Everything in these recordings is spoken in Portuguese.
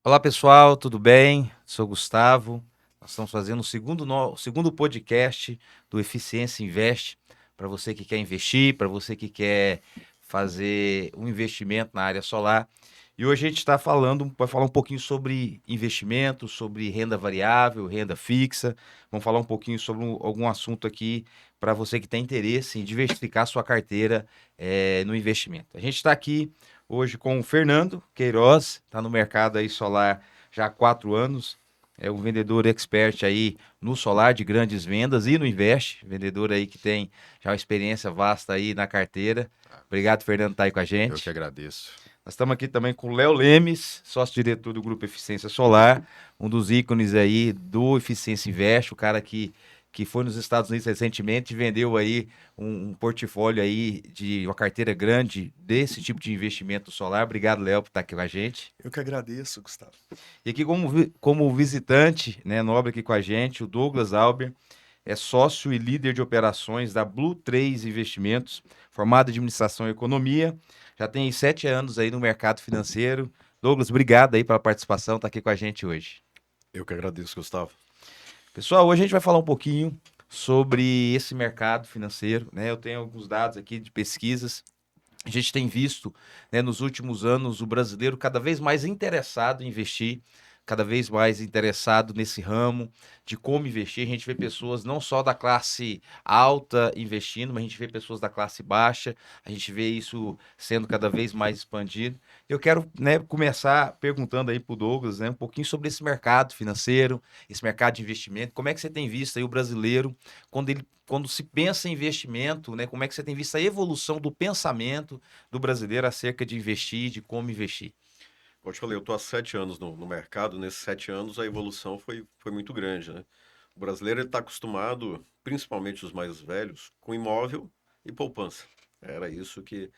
Olá pessoal, tudo bem? Sou Gustavo. Nós estamos fazendo o segundo podcast do Eficiência Invest para você que quer investir, para você que quer fazer um investimento na área solar. E hoje a gente vai falar um pouquinho sobre investimento, sobre renda variável, renda fixa. Vamos falar um pouquinho sobre algum assunto aqui para você que tem interesse em diversificar sua carteira no investimento. A gente está aqui hoje com o Fernando Queiroz, está no mercado aí solar já há 4 anos, é um vendedor expert aí no solar de grandes vendas e no Invest, vendedor aí que tem já uma experiência vasta aí na carteira. Obrigado, Fernando, por estar aí com a Eu que gente. agradeço. Nós estamos aqui também com o Léo Lemes, sócio-diretor do Grupo Eficiência Solar, um dos ícones aí do Eficiência Invest, o cara que foi nos Estados Unidos recentemente e vendeu aí um portfólio aí de uma carteira grande desse tipo de investimento solar. Obrigado, Léo, por estar aqui com a gente. Eu que agradeço, Gustavo. E aqui como visitante, né, nobre aqui com a gente, o Douglas Alber, é sócio e líder de operações da Blue 3 Investimentos, formado em administração e economia, já tem 7 anos aí no mercado financeiro. Douglas, obrigado aí pela participação, tá aqui com a gente hoje. Eu que agradeço, Gustavo. Pessoal, hoje a gente vai falar um pouquinho sobre esse mercado financeiro, né? Eu tenho alguns dados aqui de pesquisas. A gente tem visto, né, nos últimos anos, o brasileiro cada vez mais interessado em investir, cada vez mais interessado nesse ramo de como investir. A gente vê pessoas não só da classe alta investindo, mas a gente vê pessoas da classe baixa. A gente vê isso sendo cada vez mais expandido. Eu quero, né, começar perguntando aí para o Douglas, né, um pouquinho sobre esse mercado financeiro, esse mercado de investimento. Como é que você tem visto aí o brasileiro quando se pensa em investimento, né? Como é que você tem visto a evolução do pensamento do brasileiro acerca de investir, de como investir? Como eu te falei, eu estou há 7 anos no mercado. Nesses 7 anos, a evolução foi muito grande, né? O brasileiro está acostumado, principalmente os mais velhos, com imóvel e poupança. Era isso que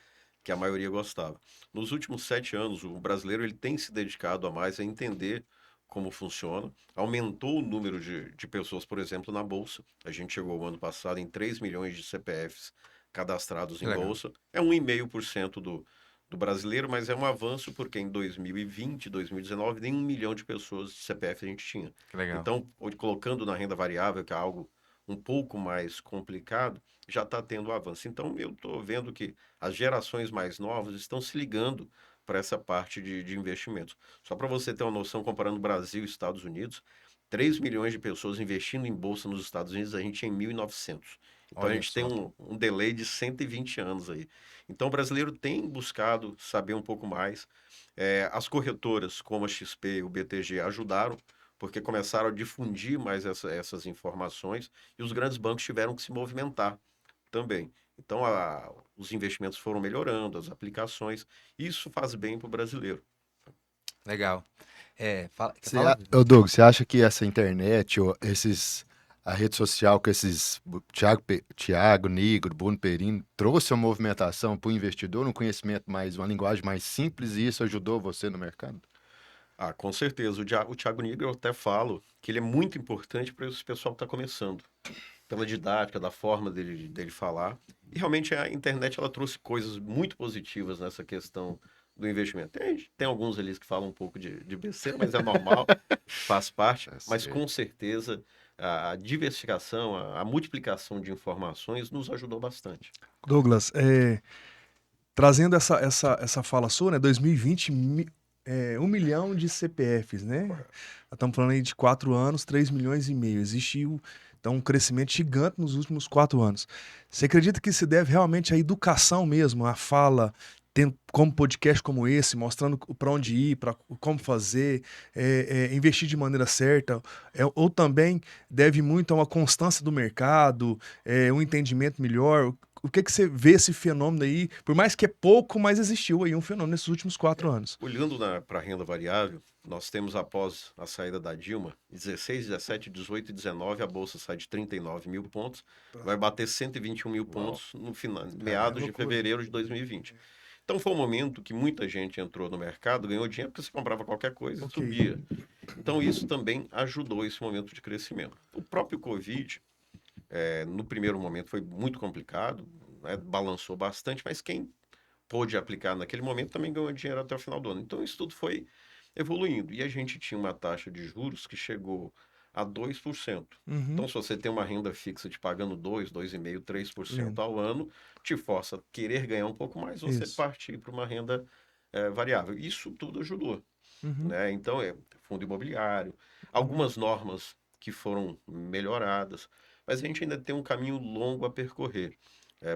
a maioria gostava. Nos últimos 7 anos, o brasileiro ele tem se dedicado a mais a entender como funciona. Aumentou o número de pessoas, por exemplo, na Bolsa. A gente chegou o ano passado em 3 milhões de CPFs cadastrados Que em legal. Bolsa. É 1,5% do brasileiro, mas é um avanço porque em 2020, 2019, nem 1 milhão de pessoas de CPF a gente tinha. Que legal. Então, colocando na renda variável, que é algo um pouco mais complicado, já está tendo avanço. Então, eu estou vendo que as gerações mais novas estão se ligando para essa parte de investimentos. Só para você ter uma noção, comparando Brasil e Estados Unidos, 3 milhões de pessoas investindo em bolsa nos Estados Unidos, a gente é em 1.900. Então a Olha gente tem só. um delay de 120 anos aí. Então o brasileiro tem buscado saber um pouco mais. As corretoras, como a XP e o BTG, ajudaram, porque começaram a difundir mais essas informações e os grandes bancos tiveram que se movimentar também. Então, os investimentos foram melhorando, as aplicações. Isso faz bem para o brasileiro. Legal. Quer Você, falar? ô Doug, você acha que essa internet, ou a rede social com esses Thiago Nigro, Bruno Perini, trouxe uma movimentação para o investidor, um conhecimento mais, uma linguagem mais simples, e isso ajudou você no mercado? Ah, com certeza. O Thiago Nigro, eu até falo que ele é muito importante para esse pessoal que está começando, pela didática, da forma dele falar. E realmente a internet ela trouxe coisas muito positivas nessa questão do investimento. Tem alguns ali que falam um pouco de besteira, mas é normal, faz parte. Tá Mas com certo. certeza a diversificação, a multiplicação de informações nos ajudou bastante. Douglas, trazendo essa fala sua, né? 2020, 1 milhão de CPFs, né? Nós Correto. estamos falando aí de 4 anos, 3,5 milhões. Existiu, então, um crescimento gigante nos últimos 4 anos. Você acredita que se deve realmente à educação mesmo, à fala, como podcast como esse, mostrando para onde ir, para como fazer, investir de maneira certa, ou também deve muito a uma constância do mercado, um entendimento melhor? O que que você vê esse fenômeno aí? Por mais que é pouco, mas existiu aí um fenômeno nesses últimos 4 anos. Olhando para a renda variável, nós temos após a saída da Dilma, 16, 17, 18 e 19, a Bolsa sai de 39 mil pontos, vai bater 121 mil Uau. pontos no final, É meados de loucura. fevereiro de 2020. Então foi um momento que muita gente entrou no mercado, ganhou dinheiro porque você comprava qualquer coisa e Ok. subia. Então isso também ajudou esse momento de crescimento. O próprio Covid, no primeiro momento foi muito complicado, né, balançou bastante, mas quem pôde aplicar naquele momento também ganhou dinheiro até o final do ano. Então isso tudo foi evoluindo. E a gente tinha uma taxa de juros que chegou a 2%. Uhum. Então, se você tem uma renda fixa te pagando 2, 2,5%, 3% Lindo. ao ano, te força a querer ganhar um pouco mais, você Isso. partir para uma renda variável. Isso tudo ajudou, Uhum. né? Então, fundo imobiliário, algumas normas que foram melhoradas, mas a gente ainda tem um caminho longo a percorrer.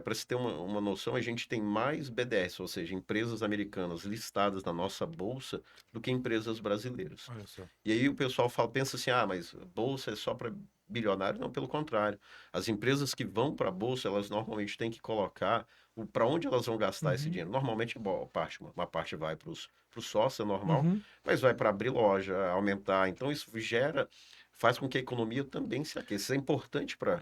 Para se ter uma noção, a gente tem mais BDRs, ou seja, empresas americanas listadas na nossa bolsa, do que empresas brasileiras. Olha só. E aí o pessoal pensa assim, mas bolsa é só para bilionário? Não, pelo contrário. As empresas que vão para a bolsa, elas normalmente têm que colocar para onde elas vão gastar esse Uhum. dinheiro. Normalmente, uma parte vai para os sócios, é normal, Uhum. mas vai para abrir loja, aumentar. Então isso faz com que a economia também se aqueça. Isso é importante para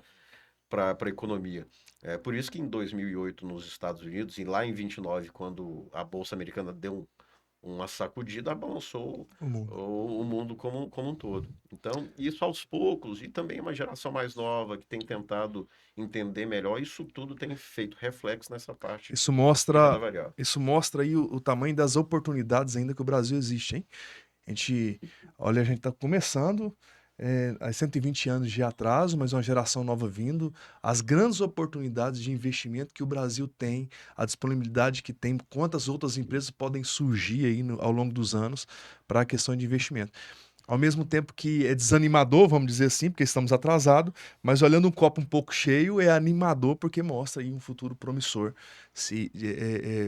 a economia. É por isso que em 2008, nos Estados Unidos, e lá em 29, quando a Bolsa Americana deu uma sacudida, balançou O mundo. o mundo como um todo. Então, isso aos poucos, e também uma geração mais nova que tem tentado entender melhor, isso tudo tem feito reflexo nessa parte Isso de renda mostra, variável. isso mostra aí o tamanho das oportunidades ainda que o Brasil existe, hein? A gente está começando, há 120 anos de atraso, mas uma geração nova vindo, as grandes oportunidades de investimento que o Brasil tem, a disponibilidade que tem, quantas outras empresas podem surgir aí ao longo dos anos para a questão de investimento. Ao mesmo tempo que é desanimador, vamos dizer assim, porque estamos atrasados, mas olhando um copo um pouco cheio, é animador porque mostra aí um futuro promissor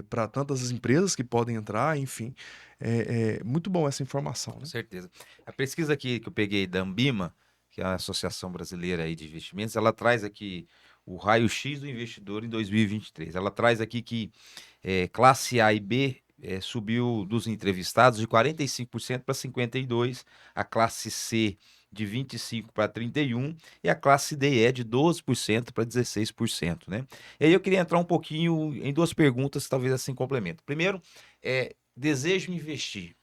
para tantas as empresas que podem entrar, enfim. É muito bom essa informação, Com né? certeza. A pesquisa aqui que eu peguei da Ambima, que é a Associação Brasileira aí de Investimentos, ela traz aqui o raio-x do investidor em 2023. Ela traz aqui que classe A e B subiu dos entrevistados de 45% para 52%, a classe C de 25% para 31% e a classe D e E de 12% para 16%, né? E aí eu queria entrar um pouquinho em duas perguntas, talvez assim complemento. Primeiro, desejo investir.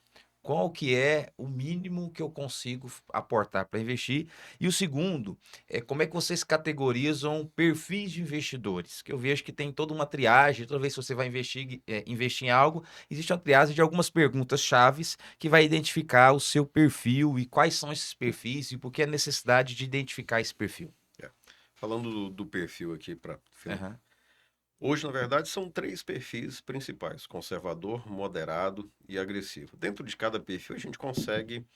Qual que é o mínimo que eu consigo aportar para investir? E o segundo é como é que vocês categorizam perfis de investidores? Que eu vejo que tem toda uma triagem, toda vez que você vai investir em algo, existe uma triagem de algumas perguntas chaves que vai identificar o seu perfil e quais são esses perfis e por que a necessidade de identificar esse perfil. Falando do perfil aqui para Aham. hoje, na verdade, são 3 perfis principais: conservador, moderado e agressivo. Dentro de cada perfil, a gente consegue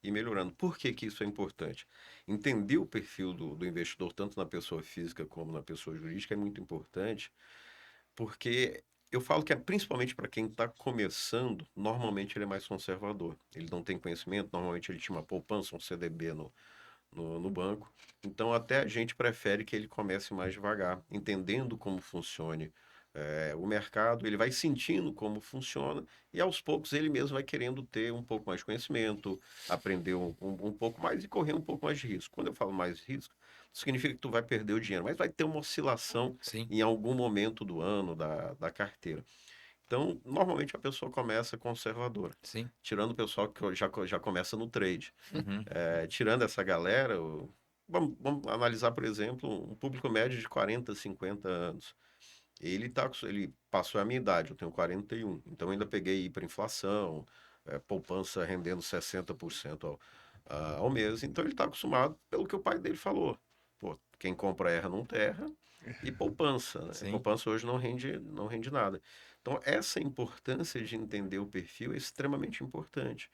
ir melhorando. Por que que isso é importante? Entender o perfil do investidor, tanto na pessoa física como na pessoa jurídica, é muito importante, porque eu falo que principalmente para quem está começando, normalmente ele é mais conservador. Ele não tem conhecimento, normalmente ele tinha uma poupança, um CDB no banco. Então, até a gente prefere que ele comece mais devagar, entendendo como funcione o mercado, ele vai sentindo como funciona e aos poucos ele mesmo vai querendo ter um pouco mais de conhecimento, aprender um pouco mais e correr um pouco mais de risco. Quando eu falo mais risco, significa que tu vai perder o dinheiro, mas vai ter uma oscilação Sim, em algum momento do ano da carteira. Então, normalmente a pessoa começa conservadora, sim. tirando o pessoal que já começa no trade. Uhum. Tirando essa galera, vamos analisar, por exemplo, um público médio de 40, 50 anos. Ele passou a minha idade, eu tenho 41. Então, eu ainda peguei hiperinflação, poupança rendendo 60% ao mês. Então, ele está acostumado pelo que o pai dele falou. Pô, quem compra erra não terra. E poupança, né? Sim, Poupança hoje não rende nada. Então, essa importância de entender o perfil é extremamente importante.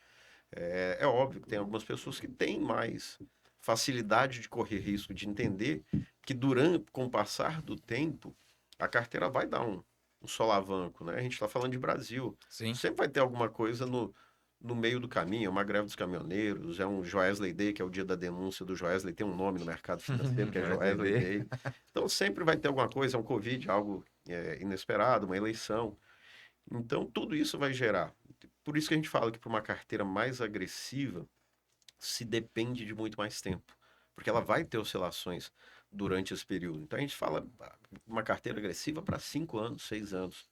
É óbvio que tem algumas pessoas que têm mais facilidade de correr risco, de entender que com o passar do tempo, a carteira vai dar um solavanco, né? A gente está falando de Brasil. sim. Sempre vai ter alguma coisa no meio do caminho, é uma greve dos caminhoneiros, é um Joesley Day, que é o dia da denúncia do Joesley, tem um nome no mercado financeiro, que é Vai Joesley entender. Day. Então sempre vai ter alguma coisa, um Covid, algo inesperado, uma eleição. Então tudo isso vai gerar. Por isso que a gente fala que para uma carteira mais agressiva, se depende de muito mais tempo, porque ela vai ter oscilações durante esse período. Então a gente fala uma carteira agressiva para 5 anos, 6 anos.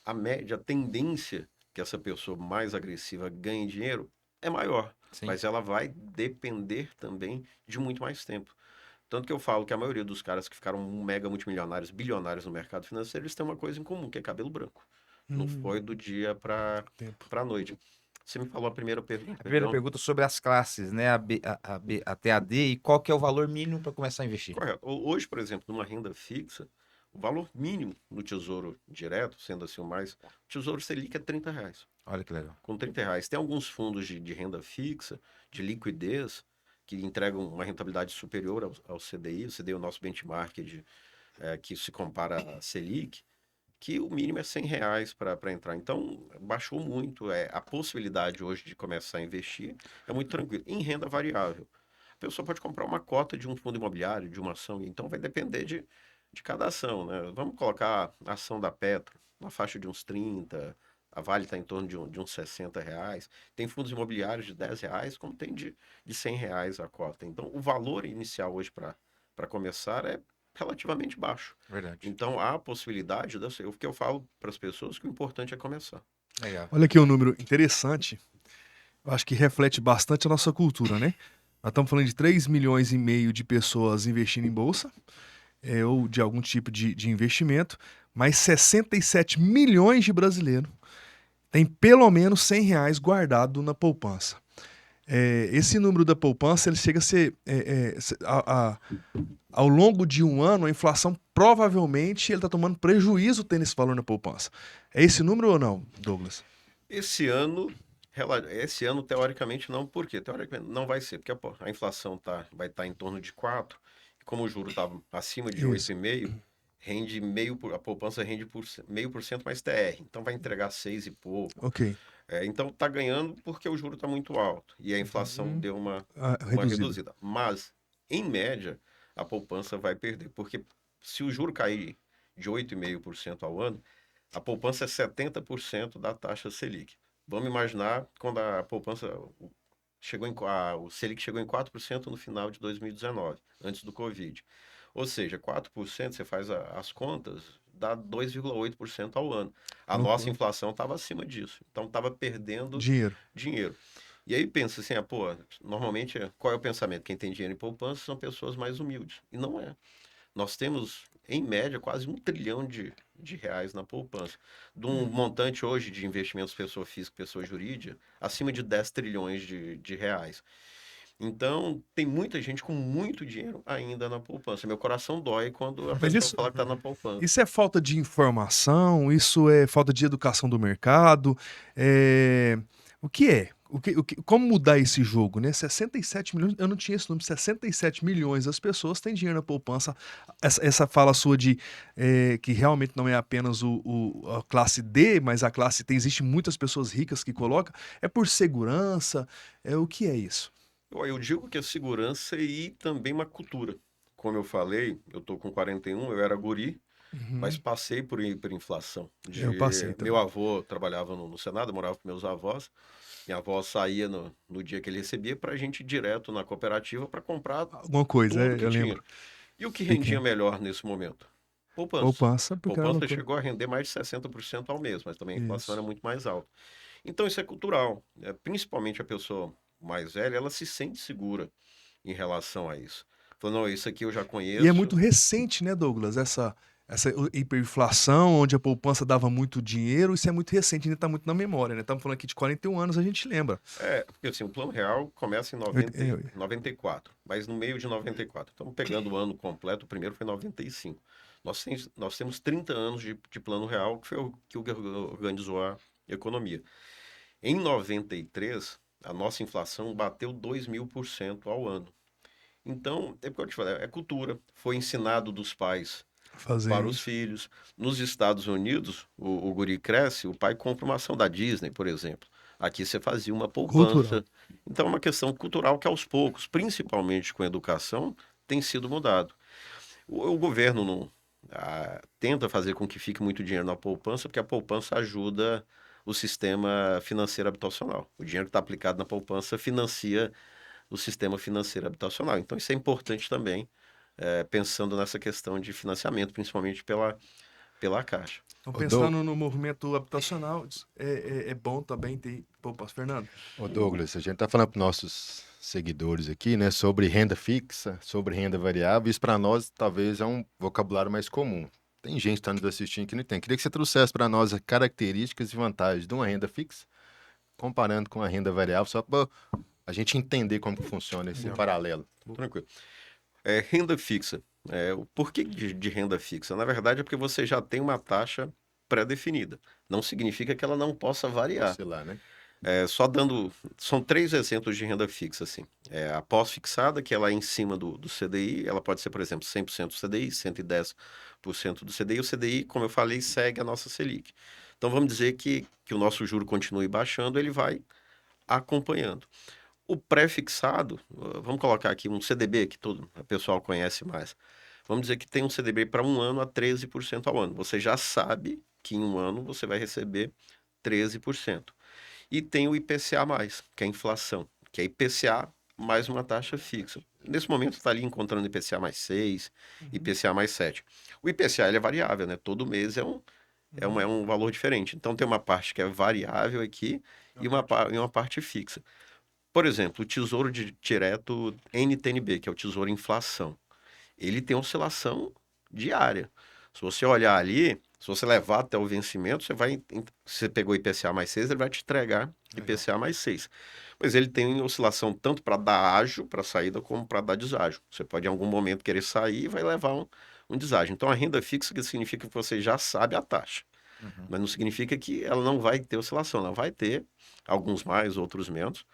A média, a tendência que essa pessoa mais agressiva ganhe dinheiro é maior, Sim. mas ela vai depender também de muito mais tempo. Tanto que eu falo que a maioria dos caras que ficaram mega multimilionários, bilionários no mercado financeiro, eles têm uma coisa em comum, que é cabelo branco. Não Hum, foi do dia para tempo. a noite. Você me falou a primeira pergunta. A primeira perdão. pergunta sobre as classes, né? A B até a D, e qual que é o valor mínimo para começar a investir? Correto. Hoje, por exemplo, numa renda fixa, o valor mínimo no Tesouro Direto, sendo assim o mais, o Tesouro Selic é R$ 30. Olha que legal. Com R$ 30. Tem alguns fundos de renda fixa, de liquidez, que entregam uma rentabilidade superior ao CDI. O CDI é o nosso benchmark que se compara à Selic, que o mínimo é R$ 100 para entrar. Então, baixou muito. A possibilidade hoje de começar a investir é muito tranquilo. Em renda variável, a pessoa pode comprar uma cota de um fundo imobiliário, de uma ação, então vai depender de cada ação, né? Vamos colocar a ação da Petro na faixa de uns 30, a Vale está em torno de uns R$ 60. Tem fundos imobiliários de R$ 10, como tem de R$ 100 a cota. Então, o valor inicial hoje para começar é relativamente baixo. Verdade. Então, há a possibilidade, o que eu falo para as pessoas, que o importante é começar. Legal. Olha aqui um número interessante, eu acho que reflete bastante a nossa cultura, né? Nós estamos falando de 3,5 milhões de pessoas investindo em bolsa, ou de algum tipo de investimento, mas 67 milhões de brasileiros têm pelo menos R$ 100 guardado na poupança. Esse número da poupança ele chega a ser, ao longo de um ano, a inflação provavelmente ele está tomando prejuízo tendo esse valor na poupança. É esse número ou não, Douglas? Esse ano, teoricamente, não. Por quê? Teoricamente, não vai ser, porque a inflação vai estar em torno de 4, e como o juro está acima de Isso. 8,5, a poupança rende por 0,5% mais TR. Então, vai entregar 6 e pouco. Ok. Então, está ganhando porque o juro está muito alto e a inflação deu uma Reduzida. reduzida. Mas, em média, a poupança vai perder, porque se o juro cair de 8,5% ao ano, a poupança é 70% da taxa Selic. Vamos imaginar quando a poupança o Selic chegou em 4% no final de 2019, antes do Covid. Ou seja, 4%, você faz as contas, dá 2,8% ao ano. A nossa inflação estava acima disso. Então, estava perdendo dinheiro. E aí pensa assim, normalmente, qual é o pensamento? Quem tem dinheiro em poupança são pessoas mais humildes. E não é. Nós temos, em média, quase R$ 1 trilhão de reais na poupança. De um montante hoje de investimentos pessoa física, pessoa jurídica, acima de 10 trilhões de reais. Então, tem muita gente com muito dinheiro ainda na poupança. Meu coração dói quando a pessoa fala que está na poupança. Isso é falta de informação? Isso é falta de educação do mercado? O que é? Como mudar esse jogo, né? 67 milhões, eu não tinha esse número, 67 milhões das pessoas têm dinheiro na poupança. Essa fala sua de que realmente não é apenas a classe D, mas a classe T, existe muitas pessoas ricas que colocam, é por segurança, o que é isso? Eu digo que é segurança e também uma cultura. Como eu falei, eu tô com 41, eu era guri, mas passei por hiperinflação. Eu passei também. Meu avô trabalhava no Senado, eu morava com meus avós. Minha avó saía no dia que ele recebia para a gente ir direto na cooperativa para comprar Alguma coisa, tudo que eu tinha. lembro. E o que rendia melhor nesse momento? Poupança. Poupança, porque era Poupança loucura. chegou a render mais de 60% ao mês, mas também a inflação Isso. era muito mais alta. Então isso é cultural. Principalmente a pessoa mais velha, ela se sente segura em relação a isso. Falando, não, isso aqui eu já conheço. E é muito recente, né, Douglas? Essa hiperinflação, onde a poupança dava muito dinheiro, isso é muito recente, ainda está muito na memória, né? Estamos falando aqui de 41 anos, a gente lembra. Porque assim, o Plano Real começa em 94, mas no meio de 94. Estamos pegando o ano completo, o primeiro foi 95. Nós temos 30 anos de Plano Real, que foi o que organizou a economia. Em 93, a nossa inflação bateu 2.000% ao ano. Então, é porque eu te falei, é cultura. Foi ensinado dos pais para os filhos. Nos Estados Unidos, o guri cresce, o pai compra uma ação da Disney, por exemplo. Aqui você fazia uma poupança. Cultural. Então, é uma questão cultural que aos poucos, principalmente com a educação, tem sido mudado. O governo não tenta fazer com que fique muito dinheiro na poupança, porque a poupança ajuda o sistema financeiro habitacional. O dinheiro que está aplicado na poupança financia o sistema financeiro habitacional. Então, isso é importante também, pensando nessa questão de financiamento, principalmente pela Caixa. Então, pensando no movimento habitacional, é bom também ter poupança. Fernando? Ô Douglas, a gente tá falando para nossos seguidores aqui, né, sobre renda fixa, sobre renda variável. Isso para nós talvez é um vocabulário mais comum. Tem gente que está nos assistindo que não tem. Queria que você trouxesse para nós as características e vantagens de uma renda fixa comparando com a renda variável, só para a gente entender como que funciona esse paralelo. Tranquilo. Renda fixa. O porquê de renda fixa? Na verdade, é porque você já tem uma taxa pré-definida. Não significa que ela não possa variar. Sei lá, né? Só dando. São 3 exemplos de renda fixa, assim. A pós-fixada, que ela é em cima do CDI, ela pode ser, por exemplo, 100% do CDI, 110% do CDI. O CDI, como eu falei, segue a nossa Selic. Então, vamos dizer que o nosso juro continue baixando, ele vai acompanhando. O pré-fixado, vamos colocar aqui um CDB, que todo o pessoal conhece mais. Vamos dizer que tem um CDB para um ano a 13% ao ano. Você já sabe que em um ano você vai receber 13%. E tem o IPCA+, que é a inflação, que é IPCA mais uma taxa fixa. Nesse momento está ali encontrando IPCA mais 6, IPCA mais 7. O IPCA ele é variável, né? Todo mês é um valor diferente. Então tem uma parte que é variável aqui e uma parte fixa. Por exemplo, o Tesouro Direto NTNB, que é o Tesouro Inflação, ele tem oscilação diária. Se você olhar ali, se você levar até o vencimento, você pegou IPCA mais 6, ele vai te entregar IPCA mais 6. Mas ele tem oscilação tanto para dar ágio, para saída, como para dar deságio. Você pode em algum momento querer sair e vai levar um deságio. Então a renda fixa que significa que você já sabe a taxa. Mas não significa que ela não vai ter oscilação. Ela vai ter, alguns mais, outros menos.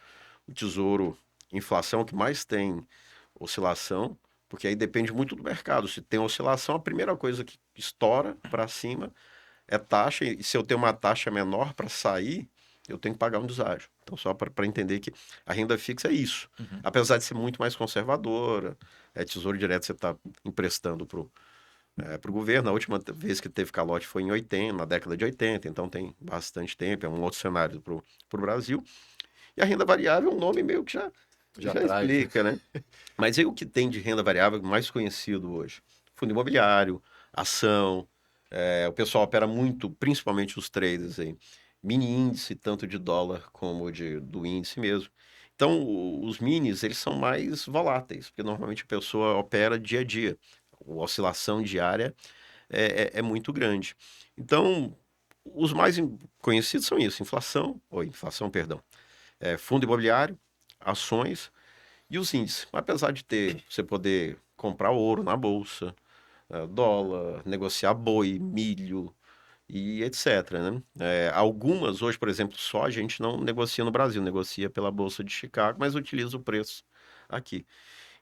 O Tesouro Inflação, que mais tem oscilação, porque aí depende muito do mercado. Se tem oscilação, a primeira coisa que estoura para cima é taxa, e se eu tenho uma taxa menor para sair, eu tenho que pagar um deságio. Então, só para entender que a renda fixa é isso. Apesar de ser muito mais conservadora, Tesouro Direto você está emprestando para o governo. A última vez que teve calote foi na década de 80, então tem bastante tempo, é um outro cenário para o Brasil. E a renda variável é um nome meio que já explica, né? Mas aí o que tem de renda variável mais conhecido hoje? Fundo imobiliário, ação, o pessoal opera muito, principalmente os traders aí, mini índice, tanto de dólar como do índice mesmo. Então, os minis, eles são mais voláteis, porque normalmente a pessoa opera dia a dia. A oscilação diária é muito grande. Então, os mais conhecidos são isso, inflação, perdão. Fundo imobiliário, ações e os índices. Apesar de você poder comprar ouro na bolsa, dólar, negociar boi, milho e etc, né? Algumas hoje, por exemplo, só a gente não negocia no Brasil, negocia pela Bolsa de Chicago, mas utiliza o preço aqui.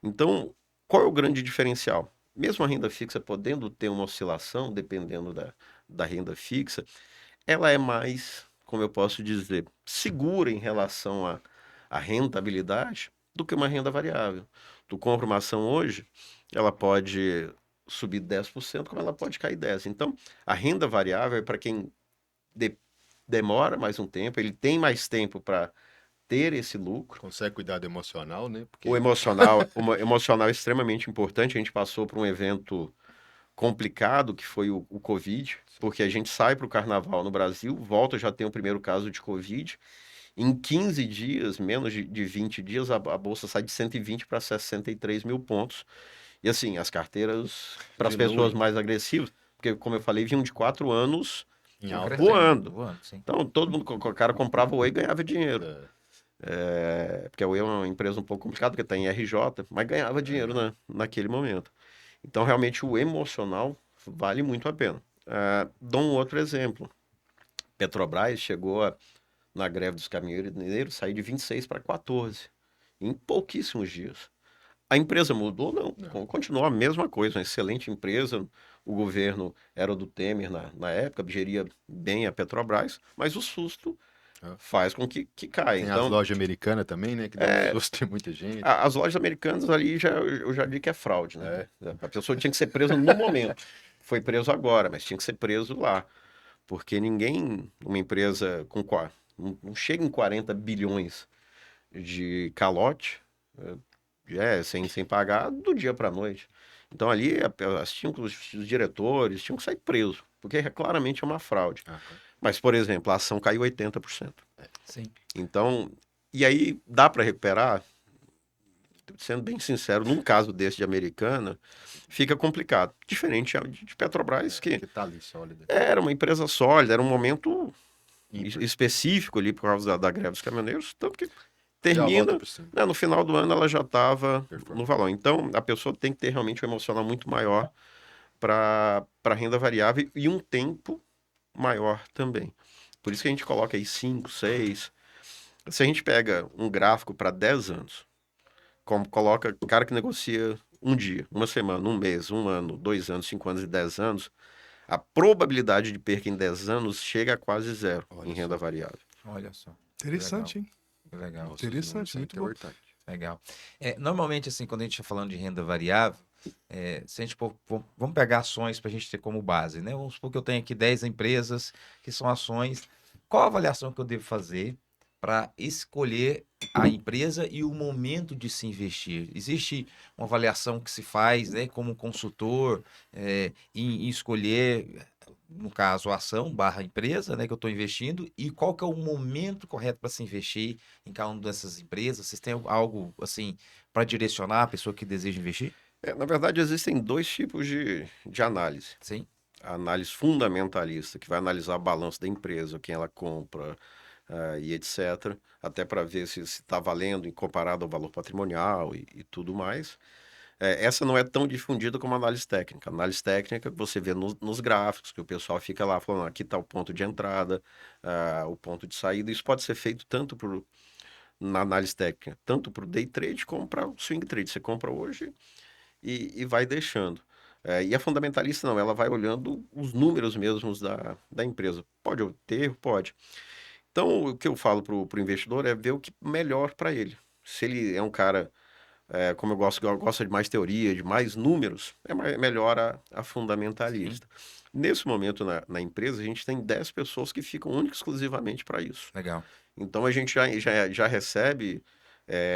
Então, qual é o grande diferencial? Mesmo a renda fixa podendo ter uma oscilação, dependendo da renda fixa, ela é mais, como eu posso dizer, segura em relação à rentabilidade do que uma renda variável. Tu compra uma ação hoje, ela pode subir 10%, como ela pode cair 10%. Então, a renda variável é para quem demora mais um tempo, ele tem mais tempo para ter esse lucro. Consegue cuidar do emocional, né? Porque... O emocional é extremamente importante. A gente passou por um evento complicado, que foi o Covid, porque a gente sai para o carnaval no Brasil, volta, já tem o primeiro caso de Covid. Em 15 dias, menos de 20 dias, a Bolsa sai de 120 para 63 mil pontos. E assim, as carteiras, para as pessoas mais agressivas, porque como eu falei, vinham de 4 anos voando. Então, todo mundo, o cara comprava o Oi e ganhava dinheiro. Porque a Oi é uma empresa um pouco complicada, porque está em RJ, mas ganhava dinheiro naquele momento. Então, realmente, o emocional vale muito a pena. Dou um outro exemplo. Petrobras chegou na greve dos caminhoneiros, sair de 26 para 14, em pouquíssimos dias. A empresa mudou? Não. Continuou a mesma coisa, uma excelente empresa. O governo era do Temer na época, geria bem a Petrobras, mas o susto faz com que caia. Tem então, as lojas americanas também, né? Que dá susto em muita gente. As lojas americanas ali, eu já digo que é fraude, né? A pessoa tinha que ser presa no momento. Foi preso agora, mas tinha que ser preso lá. Porque uma empresa não chega em 40 bilhões de calote, sem pagar, do dia para a noite. Então ali, os diretores tinham que sair presos, porque claramente é uma fraude. Mas, por exemplo, a ação caiu 80%. Sim. Então, e aí dá para recuperar? Sendo bem sincero, num caso desse de Americana, fica complicado. Diferente de Petrobras, que tá ali sólida. era uma empresa sólida, era um momento específico ali por causa da greve dos caminhoneiros, tanto que Já termina, volta por cima. né, no final do ano ela já estava Perfeito. no valor. Então, a pessoa tem que ter realmente um emocional muito maior para renda variável e um tempo maior também. Por isso que a gente coloca aí 5, 6. Se a gente pega um gráfico para 10 anos, como coloca o cara que negocia um dia, uma semana, um mês, um ano, 2 anos, 5 anos e 10 anos, a probabilidade de perca em 10 anos chega a quase zero Olha em renda só. variável. Olha só. Interessante, hein? Que legal. Nossa, Interessante, isso é muito bom. importante. Legal. Normalmente, assim, quando a gente está falando de renda variável, se a gente vamos pegar ações para a gente ter como base, né? Vamos supor que eu tenho aqui 10 empresas que são ações. Qual a avaliação que eu devo fazer para escolher a empresa e o momento de se investir? Existe uma avaliação que se faz, né, como consultor, em escolher, no caso, a ação barra empresa, né, que eu estou investindo, e qual que é o momento correto para se investir em cada uma dessas empresas? Vocês têm algo assim para direcionar a pessoa que deseja investir? Na verdade, existem dois tipos de análise. Sim, A análise fundamentalista, que vai analisar o balanço da empresa, quem ela compra, e etc., até para ver se está valendo em comparado ao valor patrimonial e tudo mais. Essa não é tão difundida como a análise técnica. A análise técnica você vê nos gráficos, que o pessoal fica lá falando, aqui está o ponto de entrada, o ponto de saída. Isso pode ser feito tanto na análise técnica, tanto para o day trade como para o swing trade. Você compra hoje e vai deixando. E a fundamentalista não, ela vai olhando os números mesmos da empresa. Pode ter erro? Pode. Então, o que eu falo para o investidor é ver o que melhor para ele. Se ele é um cara, como eu gosto de mais teoria, de mais números, melhor a fundamentalista. Nesse momento na empresa, a gente tem 10 pessoas que ficam única e exclusivamente para isso. legal. Então, a gente já recebe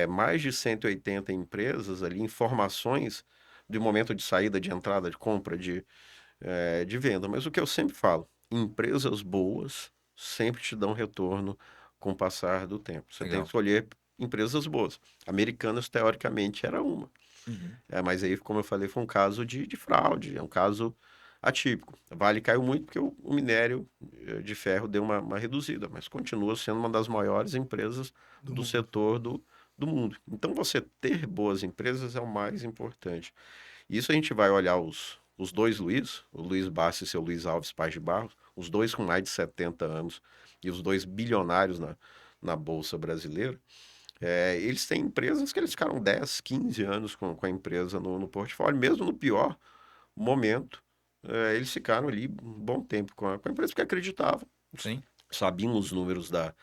mais de 180 empresas ali, informações de momento de saída, de entrada, de compra, de venda. Mas o que eu sempre falo, empresas boas sempre te dão retorno com o passar do tempo. Você tem Legal. que escolher empresas boas. Americanas, teoricamente, era uma. Uhum. Mas aí, como eu falei, foi um caso de fraude, é um caso atípico. A Vale caiu muito porque o minério de ferro deu uma reduzida, mas continua sendo uma das maiores empresas do mundo. setor do mundo. Então, você ter boas empresas é o mais importante. Isso a gente vai olhar os dois Luiz, o Luiz Bassi e seu Luiz Alves Paz de Barros, os dois com mais de 70 anos e os dois bilionários na Bolsa Brasileira. Eles têm empresas que eles ficaram 10, 15 anos com a empresa no portfólio, mesmo no pior momento, eles ficaram ali um bom tempo com a empresa porque acreditavam, Sim, sabiam os números da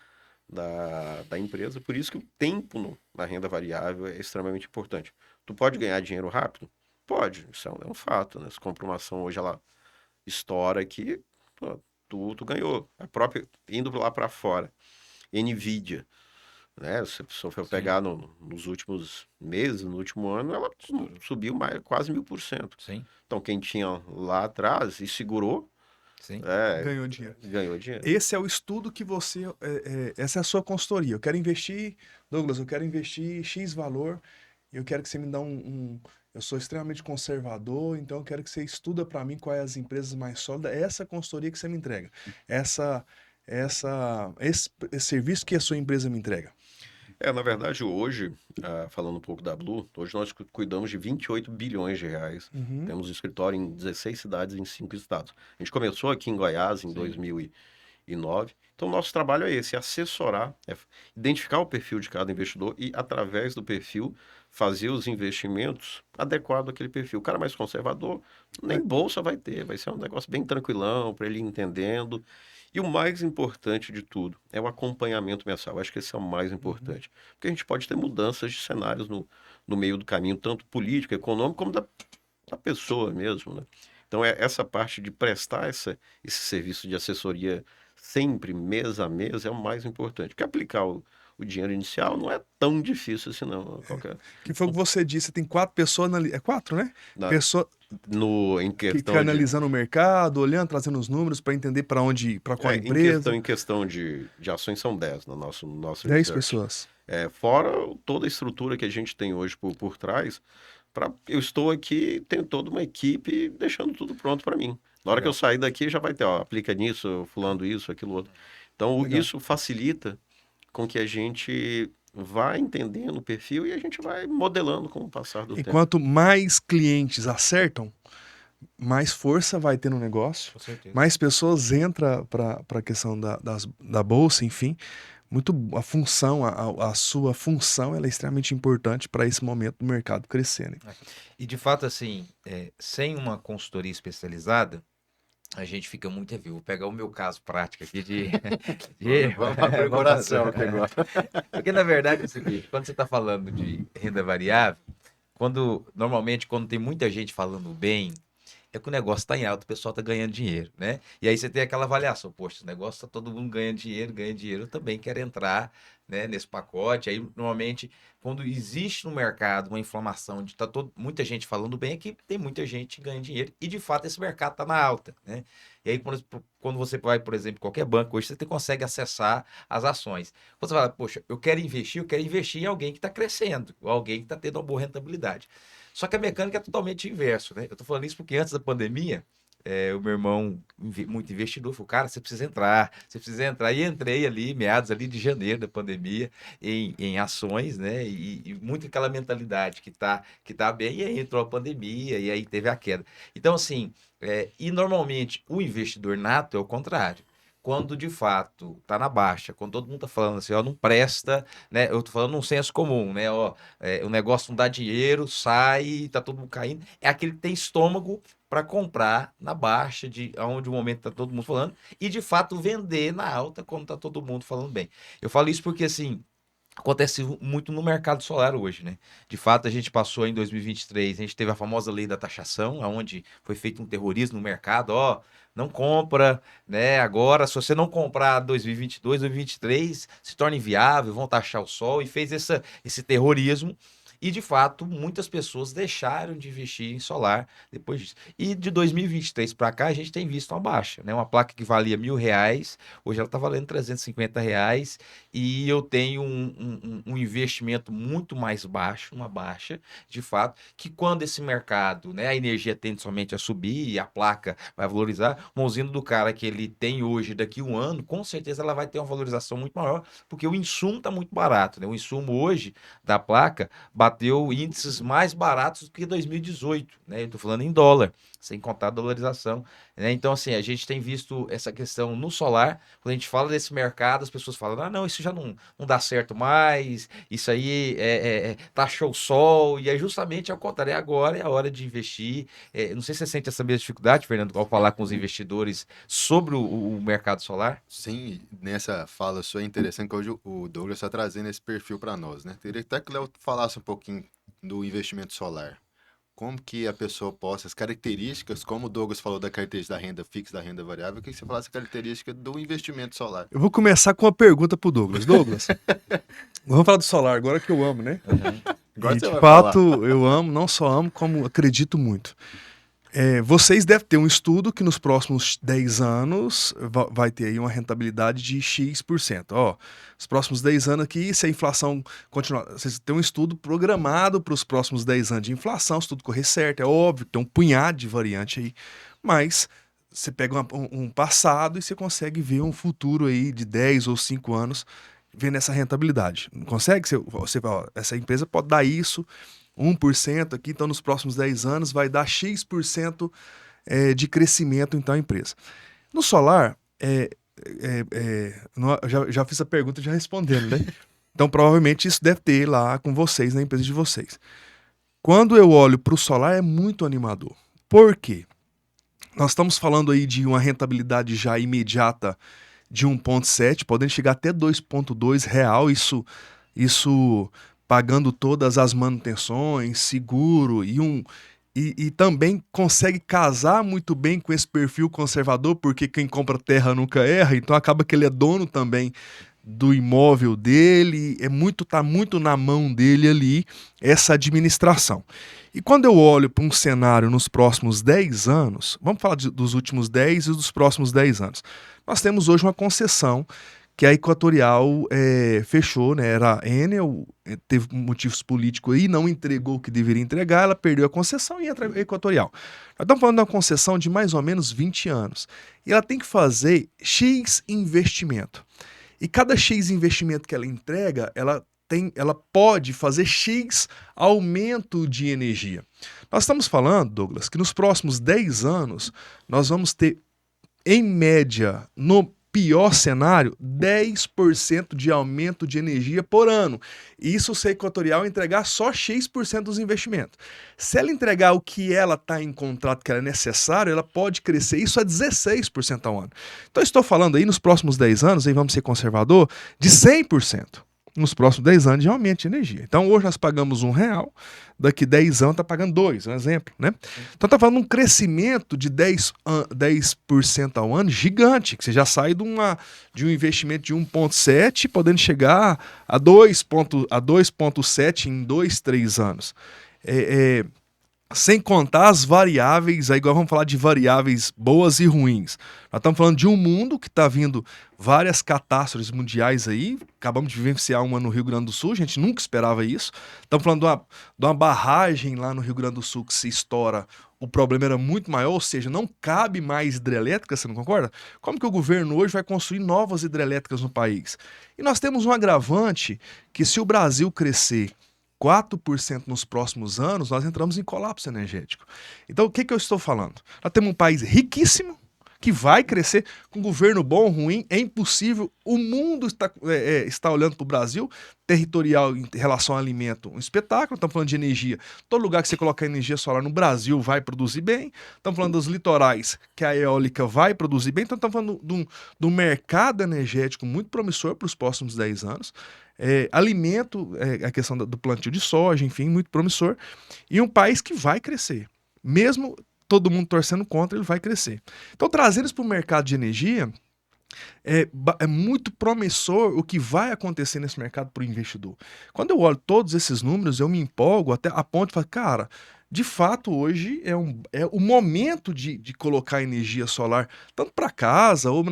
empresa, por isso que o tempo na renda variável é extremamente importante. Tu pode ganhar dinheiro rápido? Pode, isso é um fato, né? Se compra uma ação hoje, ela estoura aqui, pô, tu ganhou. A própria, indo lá para fora, Nvidia, né? Se a pessoa for Sim. pegar nos últimos meses, no último ano, ela subiu quase 1000%. sim, Então, quem tinha lá atrás e segurou, sim. Ganhou dinheiro. ganhou dinheiro. Esse é o estudo que você. Essa é a sua consultoria. Eu quero investir, Douglas, eu quero investir X valor. E eu quero que você me dá eu sou extremamente conservador, então eu quero que você estuda para mim quais as empresas mais sólidas. É essa consultoria que você me entrega. Esse serviço que a sua empresa me entrega. Na verdade, hoje, falando um pouco da Blue, hoje nós cuidamos de 28 bilhões de reais. Uhum. Temos escritório em 16 cidades em 5 estados. A gente começou aqui em Goiás em 2009. Então, nosso trabalho é esse, assessorar, identificar o perfil de cada investidor e, através do perfil, fazer os investimentos adequados àquele perfil. O cara mais conservador, nem bolsa vai ter, vai ser um negócio bem tranquilão, para ele ir entendendo. E o mais importante de tudo é o acompanhamento mensal. Acho que esse é o mais importante. Porque a gente pode ter mudanças de cenários no meio do caminho, tanto político, econômico, como da pessoa mesmo, né? Então, essa parte de prestar esse serviço de assessoria sempre, mês a mês, é o mais importante. Porque aplicar o dinheiro inicial não é tão difícil assim, não. Que foi o que você disse, tem 4 pessoas é 4, né? Na- Pessoa Em que questão analisando o mercado, olhando, trazendo os números para entender para qual empresa. em questão de ações são 10 no nosso 10 research. pessoas. Fora toda a estrutura que a gente tem hoje por trás, eu estou aqui, tenho toda uma equipe deixando tudo pronto para mim. Na hora que eu sair daqui, já vai ter, ó, aplica nisso, fulano isso, aquilo outro. Então, Legal. isso facilita com que a gente vá entendendo o perfil e a gente vai modelando com o passar do E tempo. quanto mais clientes acertam, mais força vai ter no negócio, Com certeza. mais pessoas entram para a questão da bolsa, enfim. Muito a função, a sua função, ela é extremamente importante para esse momento do mercado crescer, né? E de fato, assim, sem uma consultoria especializada, a gente fica muito vivo. Vou pegar o meu caso prático aqui Vamos abrir o coração aqui agora. Porque, na verdade, é o seguinte, quando você está falando de renda variável, normalmente, quando tem muita gente falando bem, é que o negócio está em alta, o pessoal está ganhando dinheiro, né? E aí você tem aquela avaliação, poxa, o negócio está todo mundo ganhando dinheiro, eu também quero entrar, né, nesse pacote. Aí, normalmente, quando existe no mercado uma inflamação de muita gente falando bem, é que tem muita gente ganhando dinheiro e, de fato, esse mercado está na alta, né? E aí, quando você vai, por exemplo, em qualquer banco, hoje você consegue acessar as ações. Quando você fala, poxa, eu quero investir em alguém que está crescendo, ou alguém que está tendo uma boa rentabilidade. Só que a mecânica é totalmente inverso, né? Eu tô falando isso porque antes da pandemia, o meu irmão, muito investidor, falou, cara, você precisa entrar. E entrei ali, meados ali de janeiro da pandemia, em ações, né? E muito aquela mentalidade que tá bem, e aí entrou a pandemia, e aí teve a queda. Então, assim, e normalmente o investidor nato é o contrário. Quando de fato tá na baixa, quando todo mundo tá falando assim, ó, não presta, né? Eu tô falando num senso comum, né? Ó, o negócio não dá dinheiro, sai, tá todo mundo caindo. É aquele que tem estômago para comprar na baixa, onde o momento tá todo mundo falando, e de fato vender na alta quando tá todo mundo falando bem. Eu falo isso porque assim. Acontece muito no mercado solar hoje, né? De fato, a gente passou em 2023, a gente teve a famosa lei da taxação, onde foi feito um terrorismo no mercado, ó, não compra, né? Agora, se você não comprar 2022, 2023, se torna inviável, vão taxar o sol, e fez esse terrorismo. E, de fato, muitas pessoas deixaram de investir em solar depois disso. E de 2023 para cá, a gente tem visto uma baixa, né? Uma placa que valia R$ 1.000, hoje ela está valendo R$ 350, e eu tenho um investimento muito mais baixo, uma baixa, de fato, que quando esse mercado, né, a energia tende somente a subir e a placa vai valorizar, uma usina do cara que ele tem hoje, daqui a um ano, com certeza ela vai ter uma valorização muito maior, porque o insumo está muito barato, né? O insumo hoje da placa bateu índices mais baratos do que 2018, né? Eu estou falando em dólar, sem contar a dolarização, né? Então, assim, a gente tem visto essa questão no solar. Quando a gente fala desse mercado, as pessoas falam, ah, não, isso já não dá certo mais, isso aí taxou o sol, e é justamente ao contrário, agora é a hora de investir. Não sei se você sente essa mesma dificuldade, Fernando, ao falar com os investidores sobre o mercado solar. Sim, nessa fala sua é interessante que hoje o Douglas está trazendo esse perfil para nós, né? Teria até que o Léo falasse um pouquinho do investimento solar. Como que a pessoa possa, as características, como o Douglas falou da característica da renda fixa, da renda variável, eu queria que você falasse a característica do investimento solar. Eu vou começar com uma pergunta pro Douglas. Douglas, vamos falar do solar agora, que eu amo, né? Agora E você de vai fato, eu amo, não só amo, como acredito muito. Vocês devem ter um estudo que nos próximos 10 anos vai ter aí uma rentabilidade de X%. Ó, os próximos 10 anos aqui, se a inflação continuar. Vocês têm um estudo programado para os próximos 10 anos de inflação, se tudo correr certo. É óbvio, tem um punhado de variante aí. Mas você pega um passado e você consegue ver um futuro aí de 10 ou 5 anos vendo essa rentabilidade. Não consegue? Você fala, ó, essa empresa pode dar isso. 1% aqui, então nos próximos 10 anos vai dar X% de crescimento então a empresa. No solar, já fiz a pergunta já respondendo, né? Então provavelmente isso deve ter lá com vocês, na empresa de vocês. Quando eu olho para o solar é muito animador. Por quê? Nós estamos falando aí de uma rentabilidade já imediata de 1,7, podendo chegar até 2,2 real, isso pagando todas as manutenções, seguro e também consegue casar muito bem com esse perfil conservador, porque quem compra terra nunca erra, então acaba que ele é dono também do imóvel dele, tá muito na mão dele ali essa administração. E quando eu olho para um cenário nos próximos 10 anos, vamos falar dos últimos 10 e dos próximos 10 anos, nós temos hoje uma concessão que a Equatorial fechou, né? Era a Enel, teve motivos políticos aí, não entregou o que deveria entregar, ela perdeu a concessão e entra a Equatorial. Nós estamos falando de uma concessão de mais ou menos 20 anos. E ela tem que fazer X investimento. E cada X investimento que ela entrega, ela pode fazer X aumento de energia. Nós estamos falando, Douglas, que nos próximos 10 anos nós vamos ter, em média, no pior cenário, 10% de aumento de energia por ano. Isso se a Equatorial entregar só X% dos investimentos. Se ela entregar o que ela está em contrato, que ela é necessário, ela pode crescer isso a 16% ao ano. Então, eu estou falando aí nos próximos 10 anos, aí vamos ser conservador, de 100%. Nos próximos 10 anos de aumento de energia. Então, hoje nós pagamos R$1, daqui 10 anos está pagando 2, um exemplo, né? Então, está falando um crescimento de 10% ao ano gigante, que você já sai de um investimento de 1,7, podendo chegar a 2,7 em 2, 3 anos. Sem contar as variáveis, aí agora vamos falar de variáveis boas e ruins. Nós estamos falando de um mundo que está vindo várias catástrofes mundiais aí, acabamos de vivenciar uma no Rio Grande do Sul, a gente nunca esperava isso. Estamos falando de uma barragem lá no Rio Grande do Sul que se estoura, o problema era muito maior, ou seja, não cabe mais hidrelétrica, você não concorda? Como que o governo hoje vai construir novas hidrelétricas no país? E nós temos um agravante que se o Brasil crescer 4% nos próximos anos, nós entramos em colapso energético. Então, o que eu estou falando? Nós temos um país riquíssimo, que vai crescer, com governo bom ou ruim, é impossível. O mundo está olhando para o Brasil, territorial em relação ao alimento, um espetáculo. Estamos falando de energia. Todo lugar que você colocar energia solar no Brasil vai produzir bem. Estamos falando dos litorais, que a eólica vai produzir bem. Então, estamos falando de um mercado energético muito promissor para os próximos 10 anos. Alimento, a questão do plantio de soja, enfim, muito promissor. E um país que vai crescer. Mesmo todo mundo torcendo contra, ele vai crescer. Então, trazendo isso para o mercado de energia, é muito promissor o que vai acontecer nesse mercado para o investidor. Quando eu olho todos esses números, eu me empolgo até a ponto de falar, cara, de fato, hoje é o momento de colocar energia solar, tanto para casa, ou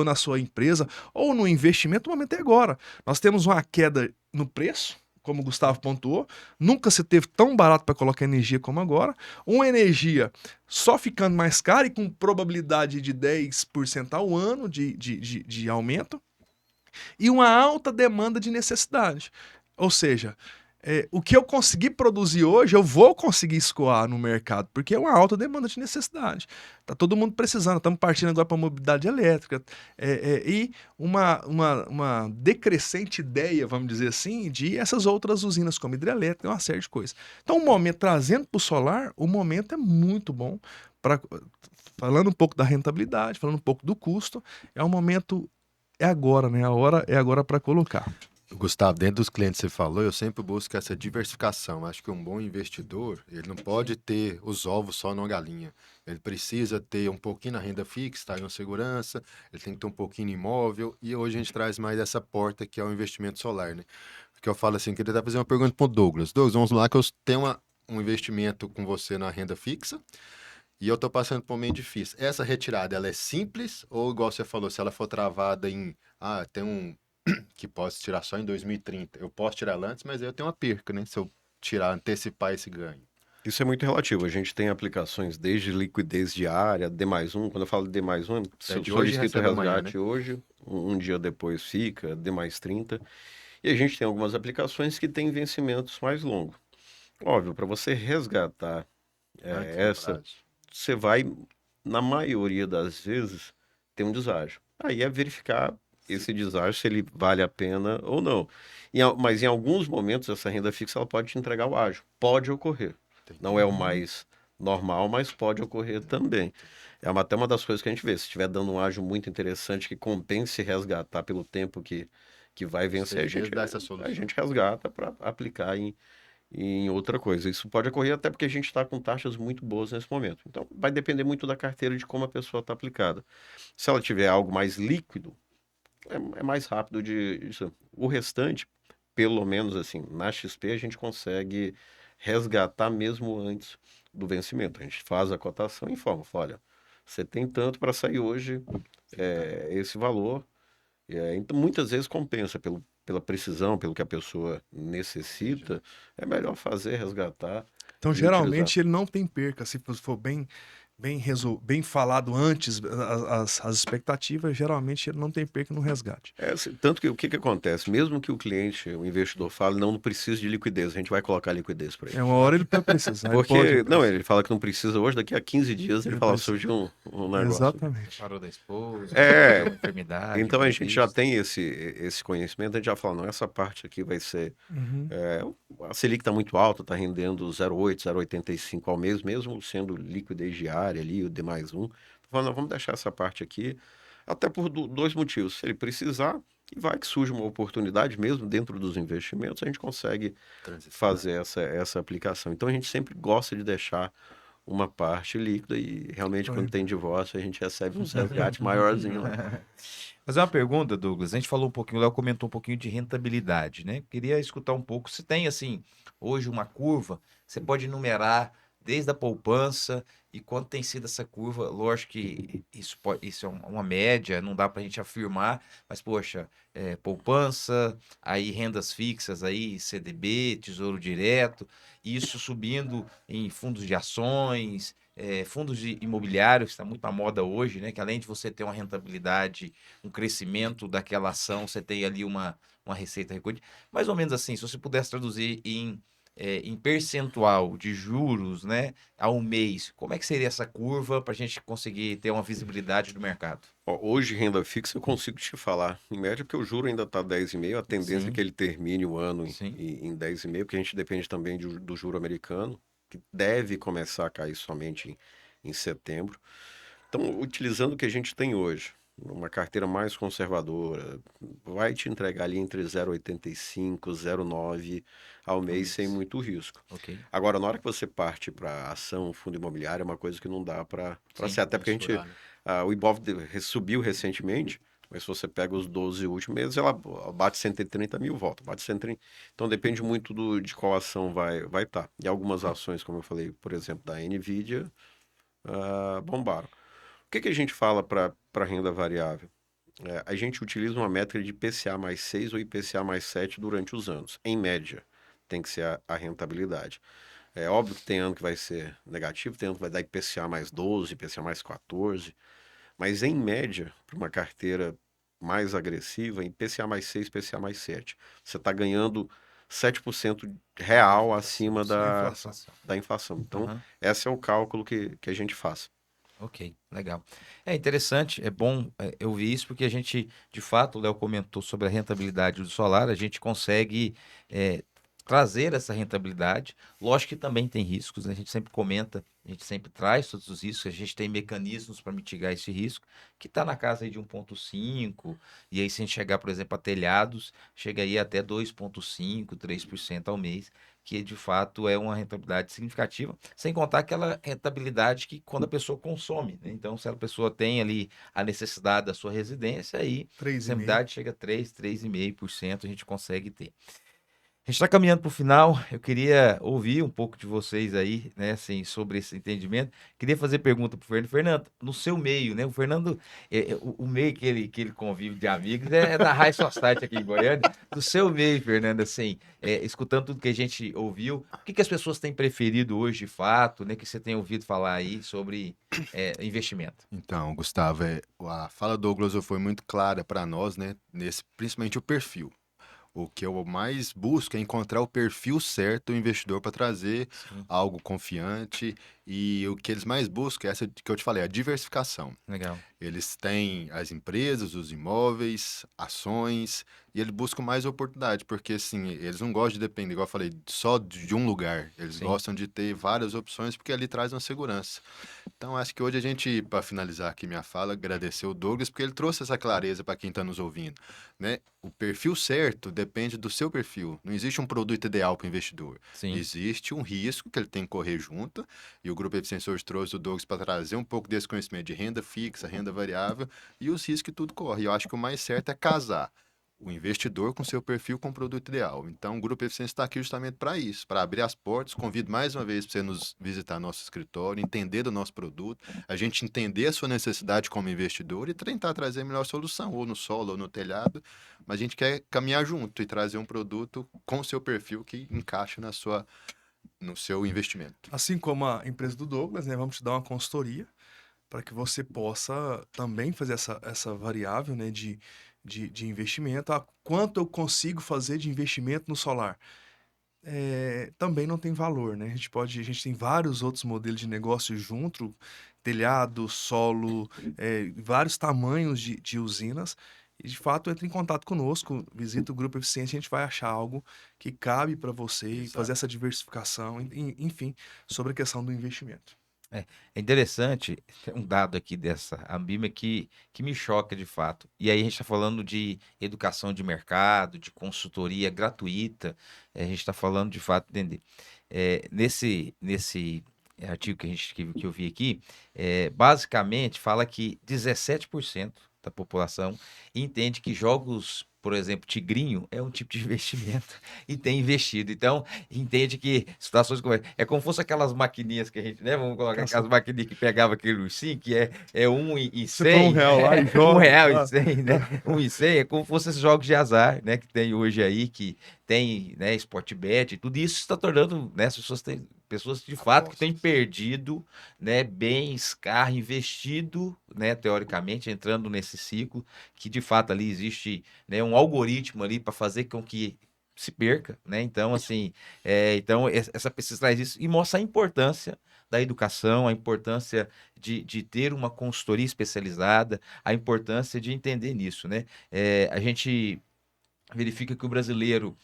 na sua empresa, ou no investimento, o momento é agora. Nós temos uma queda no preço, como o Gustavo pontuou, nunca se teve tão barato para colocar energia como agora, uma energia só ficando mais cara e com probabilidade de 10% ao ano de aumento, e uma alta demanda de necessidade. Ou seja, o que eu conseguir produzir hoje, eu vou conseguir escoar no mercado, porque é uma alta demanda de necessidade. Está todo mundo precisando, estamos partindo agora para a mobilidade elétrica, e uma decrescente ideia, vamos dizer assim, de essas outras usinas como hidrelétrica, uma série de coisas. Então, o momento, trazendo para o solar, o momento é muito bom, falando um pouco da rentabilidade, falando um pouco do custo, é um momento, é agora, né? A hora é agora para colocar. Gustavo, dentro dos clientes que você falou, eu sempre busco essa diversificação. Acho que um bom investidor, ele não pode ter os ovos só numa galinha. Ele precisa ter um pouquinho na renda fixa, tá? Em uma segurança, ele tem que ter um pouquinho em imóvel, e hoje a gente traz mais essa porta que é o investimento solar, né? Porque eu falo assim, queria fazer uma pergunta para o Douglas. Douglas, vamos lá que eu tenho um investimento com você na renda fixa, e eu tô passando por um momento difícil. Essa retirada, ela é simples, ou igual você falou, se ela for travada em, tem um que posso tirar só em 2030. Eu posso tirar ela antes, mas aí eu tenho uma perca, né? Se eu antecipar esse ganho. Isso é muito relativo. A gente tem aplicações desde liquidez diária, D+1. Quando eu falo de D+1, se de for hoje escrito recebe amanhã, resgate hoje, um dia depois fica, D+30. E a gente tem algumas aplicações que têm vencimentos mais longos. Óbvio, para você resgatar você vai, na maioria das vezes, ter um deságio. Aí é verificar esse deságio, se ele vale a pena ou não. Mas em alguns momentos, essa renda fixa ela pode te entregar o ágio. Pode ocorrer. Não é o mais normal, mas pode ocorrer também. Até uma das coisas que a gente vê. Se estiver dando um ágio muito interessante que compense resgatar pelo tempo que vai vencer, a gente resgata para aplicar em outra coisa. Isso pode ocorrer até porque a gente está com taxas muito boas nesse momento. Então, vai depender muito da carteira de como a pessoa está aplicada. Se ela tiver algo mais líquido, é mais rápido disso. O restante, pelo menos assim, na XP a gente consegue resgatar mesmo antes do vencimento. A gente faz a cotação e informa, olha, você tem tanto para sair hoje, esse valor, Então, muitas vezes compensa pela precisão, pelo que a pessoa necessita, é melhor fazer, resgatar Então, e utilizar. geralmente, ele não tem perca. Se for bem falado antes, as expectativas, geralmente ele não tem perca no resgate. Tanto que o que que acontece? Mesmo que o cliente, o investidor fale, não precisa de liquidez, a gente vai colocar liquidez para ele. É uma hora ele vai precisar, ele pode Porque, não, precisar. ele fala que não precisa hoje, daqui a 15 dias ele Ele fala, precisa. surgiu um negócio. Exatamente. Parou da esposa, É, uma enfermidade, então um a gente já imprevisto. tem esse conhecimento, a gente já fala, não, essa parte aqui vai ser. Uhum. A Selic está muito alta, está rendendo 0,8, 0,85 ao mês, mesmo sendo liquidez diária ali, o D mais um. Tô falando, não, vamos deixar essa parte aqui, até por dois motivos. Se ele precisar, e vai que surge uma oportunidade mesmo dentro dos investimentos, a gente consegue fazer essa aplicação. Então a gente sempre gosta de deixar uma parte líquida e realmente quando tem divórcio a gente recebe um resgate maiorzinho lá. Fazer uma pergunta, Douglas. A gente falou um pouquinho, o Léo comentou um pouquinho de rentabilidade, né? Queria escutar um pouco. Se tem, assim, hoje uma curva, você pode enumerar desde a poupança e quanto tem sido essa curva. Lógico que isso é uma média, não dá para a gente afirmar, mas, poxa, poupança, aí rendas fixas, aí CDB, Tesouro Direto, isso subindo em fundos de ações, imobiliários, que está muito na moda hoje, né? Que além de você ter uma rentabilidade, um crescimento daquela ação, você tem ali uma receita recorrente. Mais ou menos assim, se você pudesse traduzir em percentual de juros, né, ao mês, como é que seria essa curva para a gente conseguir ter uma visibilidade do mercado? Ó, hoje, renda fixa, eu consigo te falar, em média, porque o juro ainda está 10,5, a tendência é Sim, que ele termine o ano sim. em 10,5, porque a gente depende também do juro americano, que deve começar a cair somente em setembro. Então, utilizando o que a gente tem hoje, uma carteira mais conservadora, vai te entregar ali entre 0,85 e 0,9 ao mês sem Mês. muito risco. Ok. Agora, na hora que você parte para ação, fundo imobiliário, é uma coisa que não dá para Sim, ser, até porque a gente, Misturar, né? o Ibov subiu recentemente, mas se você pega os 12 últimos meses, ela bate 130 mil, volta, bate 130. Então depende muito de qual ação vai estar. E algumas ações, como eu falei, por exemplo, da Nvidia, bombaram. O que a gente fala para renda variável? A gente utiliza uma métrica de IPCA mais 6 ou IPCA mais 7 durante os anos. Em média, tem que ser a rentabilidade. É óbvio que tem ano que vai ser negativo, tem ano que vai dar IPCA mais 12, IPCA mais 14, mas em média, para uma carteira mais agressiva, IPCA mais 6, IPCA mais 7. Você está ganhando 7% real acima Sim, da, inflação. da inflação. Então, Aham. esse é o cálculo que a gente faz. Ok, legal. É interessante, é bom eu vi isso porque a gente, de fato, o Léo comentou sobre a rentabilidade do solar, a gente consegue é, trazer essa rentabilidade. Lógico que também tem riscos, né? A gente sempre comenta, a gente sempre traz todos os riscos, a gente tem mecanismos para mitigar esse risco, que está na casa aí de 1,5, e aí se a gente chegar, por exemplo, a telhados, chega aí até 2,5, 3% ao mês, que de fato é uma rentabilidade significativa, sem contar aquela rentabilidade que quando a pessoa consome, né? Então, se a pessoa tem ali a necessidade da sua residência, aí essa 3,5. rentabilidade chega a 3,5% a gente consegue ter. A gente está caminhando para o final. Eu queria ouvir um pouco de vocês aí, né, assim, sobre esse entendimento. Queria fazer pergunta para o Fernando. Fernando, no seu meio, né? O Fernando, o meio que ele convive de amigos é da High Society aqui em Goiânia. Do seu meio, Fernando, assim, escutando tudo que a gente ouviu, o que as pessoas têm preferido hoje, de fato, né? Que você tem ouvido falar aí sobre investimento? Então, Gustavo, a fala do Douglas foi muito clara para nós, né? Principalmente o perfil. O que eu mais busco é encontrar o perfil certo do investidor para trazer Sim, algo confiante. E o que eles mais buscam é essa que eu te falei, a diversificação. legal. Eles têm as empresas, os imóveis, ações, e eles buscam mais oportunidade, porque assim, eles não gostam de depender, igual eu falei, só de um lugar. Eles Sim. gostam de ter várias opções, porque ali traz uma segurança. Então, acho que hoje a gente, para finalizar aqui minha fala, agradecer o Douglas, porque ele trouxe essa clareza para quem está nos ouvindo, né? O perfil certo depende do seu perfil. Não existe um produto ideal para o investidor. Sim. Existe um risco que ele tem que correr junto, e o Grupo Eficiência hoje trouxe o Douglas para trazer um pouco desse conhecimento de renda fixa, renda variável e os riscos que tudo corre. E eu acho que o mais certo é casar o investidor com seu perfil com o produto ideal. Então, o Grupo Eficiência está aqui justamente para isso, para abrir as portas. Convido mais uma vez para você nos visitar nosso escritório, entender do nosso produto, a gente entender a sua necessidade como investidor e tentar trazer a melhor solução, ou no solo ou no telhado, mas a gente quer caminhar junto e trazer um produto com o seu perfil que encaixa no seu investimento. Assim como a empresa do Douglas, né, vamos te dar uma consultoria para que você possa também fazer essa variável, né, de investimento. Ah, quanto eu consigo fazer de investimento no solar? Também não tem valor, né? A gente tem vários outros modelos de negócio junto, telhado, solo, vários tamanhos de usinas. E de fato, entre em contato conosco, visita o Grupo Eficiência, a gente vai achar algo que cabe para você e Exato. fazer essa diversificação, enfim, sobre a questão do investimento. É interessante, tem um dado aqui dessa Ambima que me choca de fato. E aí a gente está falando de educação de mercado, de consultoria gratuita, a gente está falando de fato entender. Nesse artigo que eu vi aqui, basicamente fala que 17% da população entende que jogos, por exemplo, tigrinho é um tipo de investimento e tem investido. Então, entende que situações como é como se fosse aquelas maquininhas que a gente, né? Vamos colocar Nossa. aquelas maquininhas que pegava aquele ursinho, que é 1 em Você põe 100, R$1 lá e joga, R$1 em tá? 100, né? 1 em 100 é como se fossem esses jogos de azar, né? Que tem hoje aí, que tem, né, Sportbet e tudo isso está tornando, né? As pessoas de fato que têm perdido, né, bens, carro, investido, né, teoricamente, entrando nesse ciclo, que de fato ali existe, né, um algoritmo ali para fazer com que se perca, né? Então, assim, essa pesquisa traz isso e mostra a importância da educação, a importância de ter uma consultoria especializada, a importância de entender nisso, né? A gente verifica que o brasileiro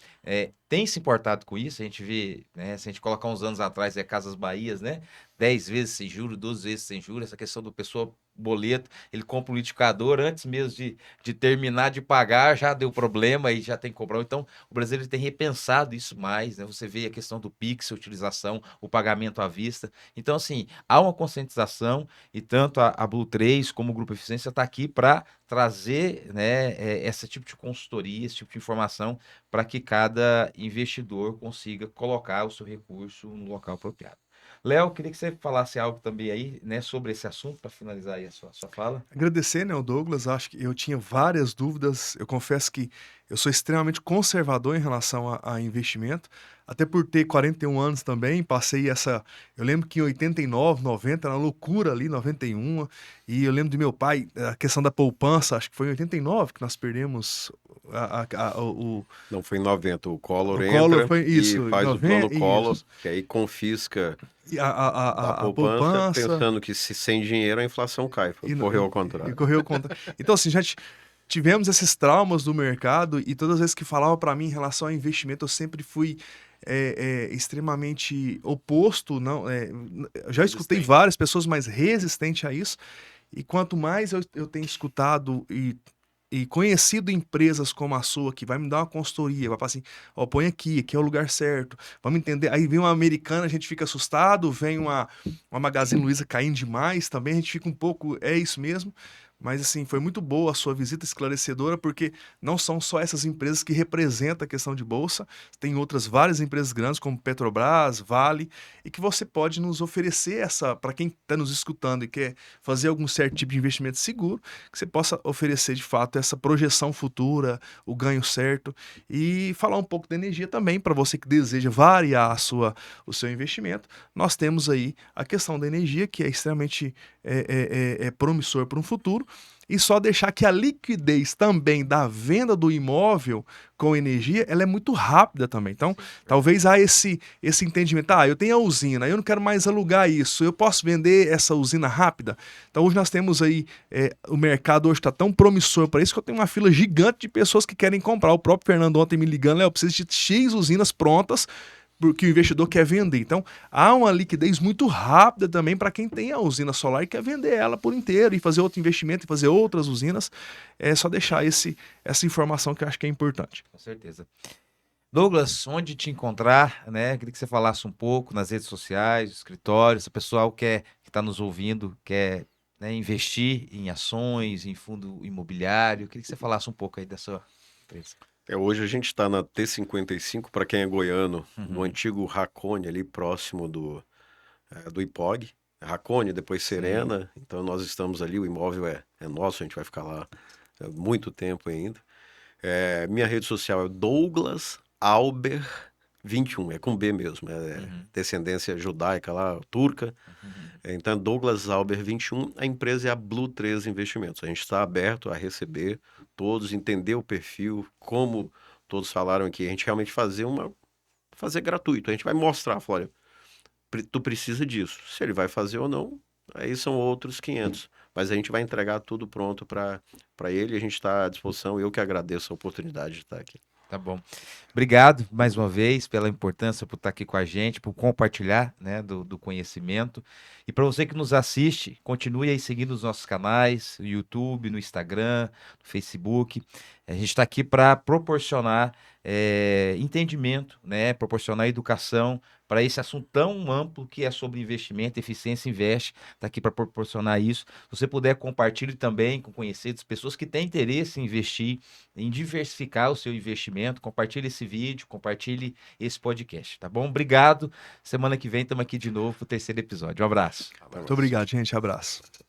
tem se importado com isso. A gente vê, né, se a gente colocar uns anos atrás, Casas Bahias, né, 10 vezes sem juros, 12 vezes sem juros, essa questão do pessoa boleto, ele compra um liquidificador antes mesmo de terminar de pagar, já deu problema e já tem que comprar. Então, o brasileiro tem repensado isso mais, né? Você vê a questão do Pix, a utilização, o pagamento à vista. Então, assim, há uma conscientização e tanto a Blue 3 como o Grupo Eficiência está aqui para trazer, né, esse tipo de consultoria, esse tipo de informação para que cada investidor consiga colocar o seu recurso no local apropriado. Léo, queria que você falasse algo também aí, né, sobre esse assunto, para finalizar aí a sua fala. Agradecer, né, o Douglas. Acho que eu tinha várias dúvidas. Eu confesso que eu sou extremamente conservador em relação a investimento, até por ter 41 anos também. Passei essa. Eu lembro que em 89, 90 era uma loucura ali, 91. E eu lembro do meu pai, a questão da poupança, acho que foi em 89 que nós perdemos o. Não, foi em 90. O Collor O Collor entra foi isso, e em faz o plano 90, Collor, isso. que aí confisca E da a poupança, poupança. pensando que se sem dinheiro a inflação cai. Correu ao E contrário. correu contra. Então, assim, tivemos esses traumas do mercado e todas as vezes que falava para mim em relação ao investimento, eu sempre fui extremamente oposto. Não, já escutei Resistente. várias pessoas mais resistentes a isso. E quanto mais eu tenho escutado e conhecido empresas como a sua, que vai me dar uma consultoria, vai falar assim, ó, põe aqui é o lugar certo, vamos entender. Aí vem uma americana, a gente fica assustado, vem uma Magazine Luiza caindo demais também, a gente fica um pouco, é isso mesmo. Mas assim, foi muito boa a sua visita esclarecedora, porque não são só essas empresas que representam a questão de bolsa, tem outras várias empresas grandes como Petrobras, Vale, e que você pode nos oferecer para quem está nos escutando e quer fazer algum certo tipo de investimento seguro, que você possa oferecer de fato essa projeção futura, o ganho certo, e falar um pouco da energia também, para você que deseja variar o seu investimento. Nós temos aí a questão da energia, que é extremamente promissor para um futuro, e só deixar que a liquidez também da venda do imóvel com energia, ela é muito rápida também. Então, talvez há esse entendimento. Eu tenho a usina, eu não quero mais alugar isso, eu posso vender essa usina rápida? Então, hoje nós temos aí, o mercado hoje está tão promissor para isso que eu tenho uma fila gigante de pessoas que querem comprar. O próprio Fernando ontem me ligando, eu preciso de X usinas prontas, porque o investidor quer vender. Então, há uma liquidez muito rápida também para quem tem a usina solar e quer vender ela por inteiro e fazer outro investimento e fazer outras usinas. É só deixar essa informação que eu acho que é importante. Com certeza. Douglas, onde te encontrar, né? Queria que você falasse um pouco nas redes sociais, escritórios, se o pessoal que está nos ouvindo quer, né, investir em ações, em fundo imobiliário. Queria que você falasse um pouco aí da sua Hoje a gente está na T55, para quem é goiano, no Uhum. antigo Racone, ali próximo do IPOG. Racone, depois Serena. Então nós estamos ali, o imóvel é nosso, a gente vai ficar lá muito tempo ainda. Minha rede social é Douglas Alber 21, é com B mesmo, descendência judaica lá, turca. Então, Douglas Alber 21, a empresa é a Blue 3 Investimentos. A gente está aberto a receber todos, entender o perfil, como todos falaram aqui, a gente realmente fazer gratuito. A gente vai mostrar, falar, olha, tu precisa disso. Se ele vai fazer ou não, aí são outros 500. Mas a gente vai entregar tudo pronto para ele, a gente está à disposição. Eu que agradeço a oportunidade de estar aqui. Tá bom. Obrigado mais uma vez pela importância, por estar aqui com a gente, por compartilhar, né, do conhecimento. E para você que nos assiste, continue aí seguindo os nossos canais, no YouTube, no Instagram, no Facebook. A gente está aqui para proporcionar entendimento, né, proporcionar educação para esse assunto tão amplo que é sobre investimento. Eficiência Invest está aqui para proporcionar isso. Se você puder, compartilhe também com conhecidos, pessoas que têm interesse em investir, em diversificar o seu investimento. Compartilhe esse vídeo, compartilhe esse podcast, tá bom? Obrigado. Semana que vem estamos aqui de novo para o terceiro episódio. Um abraço. Muito obrigado, gente. Abraço.